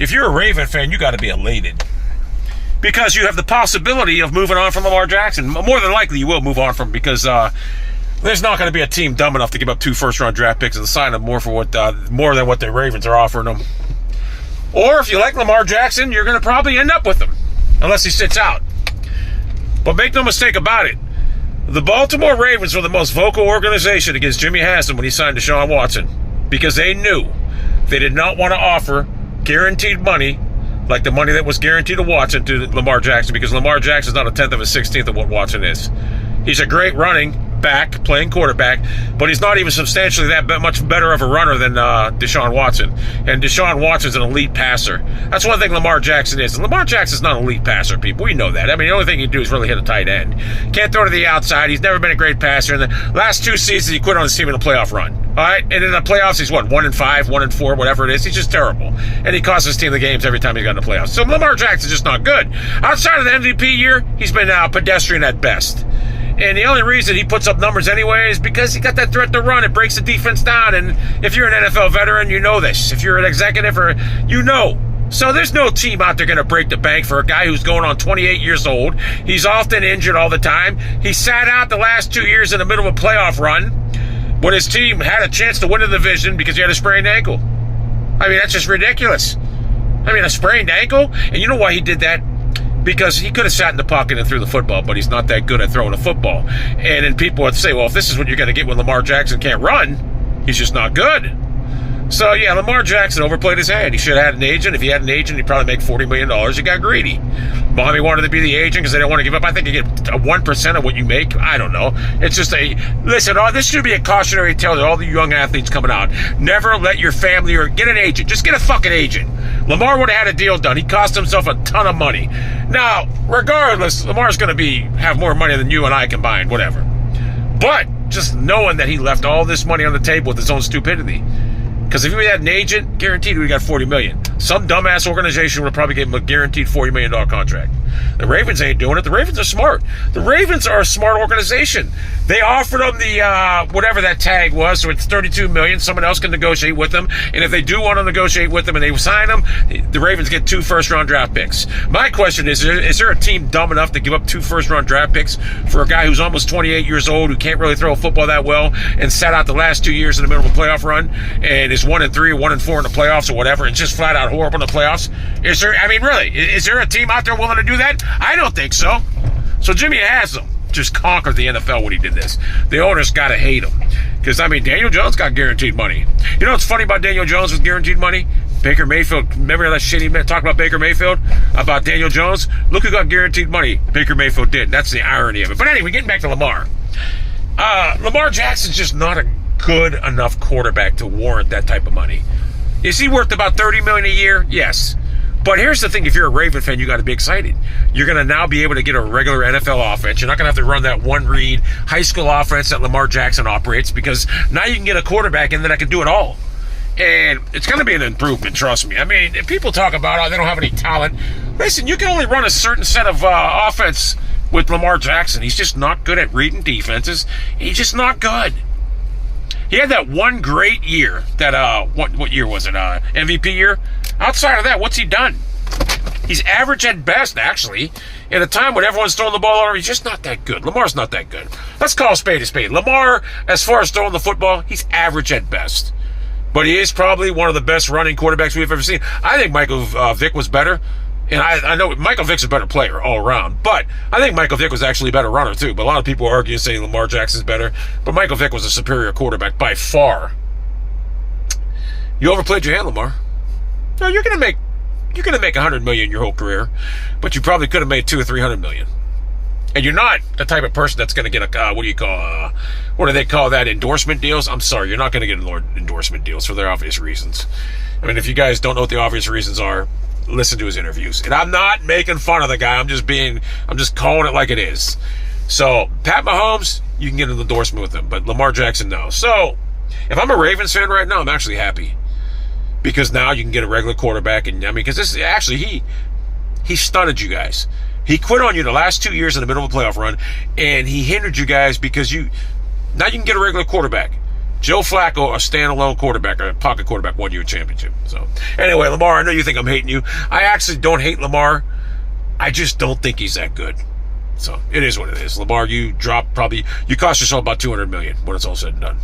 if you're a Raven fan, you got to be elated. Because you have the possibility of moving on from Lamar Jackson. More than likely, you will move on from him because there's not going to be a team dumb enough to give up 2 first-round draft picks and sign them more than what the Ravens are offering them. Or if you like Lamar Jackson, you're going to probably end up with him, unless he sits out. But make no mistake about it, the Baltimore Ravens were the most vocal organization against Jimmy Haslam when he signed Deshaun Watson, because they knew they did not want to offer guaranteed money like the money that was guaranteed to Watson to Lamar Jackson, because Lamar Jackson's not a 10th of a 16th of what Watson is. He's a great running back, playing quarterback, but he's not even substantially that much better of a runner than Deshaun Watson. And Deshaun Watson's an elite passer. That's one thing Lamar Jackson is. Lamar Jackson's not an elite passer, people. We know that. I mean, the only thing he can do is really hit a tight end. Can't throw to the outside. He's never been a great passer. In the last 2 seasons, he quit on his team in a playoff run. All right? And in the playoffs, he's what, 1-5, 1-4, whatever it is. He's just terrible. And he costs his team the games every time he got in the playoffs. So Lamar Jackson's just not good. Outside of the MVP year, he's been pedestrian at best. And the only reason he puts up numbers anyway is because he got that threat to run. It breaks the defense down. And if you're an NFL veteran, you know this. If you're an executive, you know. So there's no team out there going to break the bank for a guy who's going on 28 years old. He's often injured all the time. He sat out the last 2 years in the middle of a playoff run when his team had a chance to win the division because he had a sprained ankle. I mean, that's just ridiculous. I mean, a sprained ankle? And you know why he did that? Because he could have sat in the pocket and threw the football, but he's not that good at throwing a football. And then people would say, well, if this is what you're going to get when Lamar Jackson can't run, he's just not good. So, yeah, Lamar Jackson overplayed his hand. He should have had an agent. If he had an agent, he'd probably make $40 million. He got greedy. Mommy wanted to be the agent because they didn't want to give up. I think you get 1% of what you make. I don't know. It's just listen, this should be a cautionary tale to all the young athletes coming out. Never let your family or get an agent. Just get a fucking agent. Lamar would have had a deal done. He cost himself a ton of money. Now, regardless, Lamar's going to have more money than you and I combined, whatever. But just knowing that he left all this money on the table with his own stupidity. Because if he had an agent, guaranteed we got $40 million. Some dumbass organization would have probably gave him a guaranteed $40 million contract. The Ravens ain't doing it. The Ravens are smart. The Ravens are a smart organization. They offered them the, whatever that tag was, so it's $32 million. Someone else can negotiate with them. And if they do want to negotiate with them and they sign them, the Ravens get 2 first-round draft picks. My question is there a team dumb enough to give up 2 first-round draft picks for a guy who's almost 28 years old, who can't really throw a football that well, and sat out the last 2 years in the middle of a playoff run, and is 1-3 or 1-4 in the playoffs or whatever, and just flat out horrible in the playoffs? Is there a team out there willing to do that? I don't think so. So Jimmy Haslam just conquered the NFL when he did this. The owners got to hate him. Because, Daniel Jones got guaranteed money. You know what's funny about Daniel Jones with guaranteed money? Baker Mayfield, remember that shit he talked about Baker Mayfield? About Daniel Jones? Look who got guaranteed money. Baker Mayfield did. That's the irony of it. But anyway, getting back to Lamar. Lamar Jackson's just not a good enough quarterback to warrant that type of money. Is he worth about $30 million a year? Yes. But here's the thing, if you're a Raven fan, you got to be excited. You're going to now be able to get a regular NFL offense. You're not going to have to run that one-read high school offense that Lamar Jackson operates, because now you can get a quarterback in that can do it all. And it's going to be an improvement, trust me. If people talk about, they don't have any talent. Listen, you can only run a certain set of offense with Lamar Jackson. He's just not good at reading defenses. He's just not good. He had that one great year, that, what year was it, MVP year? Outside of that, what's he done? He's average at best, actually. In a time when everyone's throwing the ball over, he's just not that good. Lamar's not that good. Let's call a spade a spade. Lamar, as far as throwing the football, he's average at best. But he is probably one of the best running quarterbacks we've ever seen. I think Michael Vick was better. And I know Michael Vick's a better player all around. But I think Michael Vick was actually a better runner, too. But a lot of people argue saying Lamar Jackson's better. But Michael Vick was a superior quarterback by far. You overplayed your hand, Lamar. No, you're gonna make $100 million your whole career, but you probably could have made $200 or $300 million. And you're not the type of person that's gonna get a what do they call that? Endorsement deals? I'm sorry, you're not gonna get endorsement deals for their obvious reasons. If you guys don't know what the obvious reasons are, listen to his interviews. And I'm not making fun of the guy. I'm just calling it like it is. So Pat Mahomes, you can get an endorsement with him, but Lamar Jackson, no. So if I'm a Ravens fan right now, I'm actually happy. Because now you can get a regular quarterback, and because this is actually he stunted you guys. He quit on you the last 2 years in the middle of a playoff run, and he hindered you guys because now you can get a regular quarterback. Joe Flacco, a standalone quarterback, a pocket quarterback, won you a championship. So, anyway, Lamar, I know you think I'm hating you. I actually don't hate Lamar. I just don't think he's that good. So, it is what it is. Lamar, you cost yourself about $200 million when it's all said and done.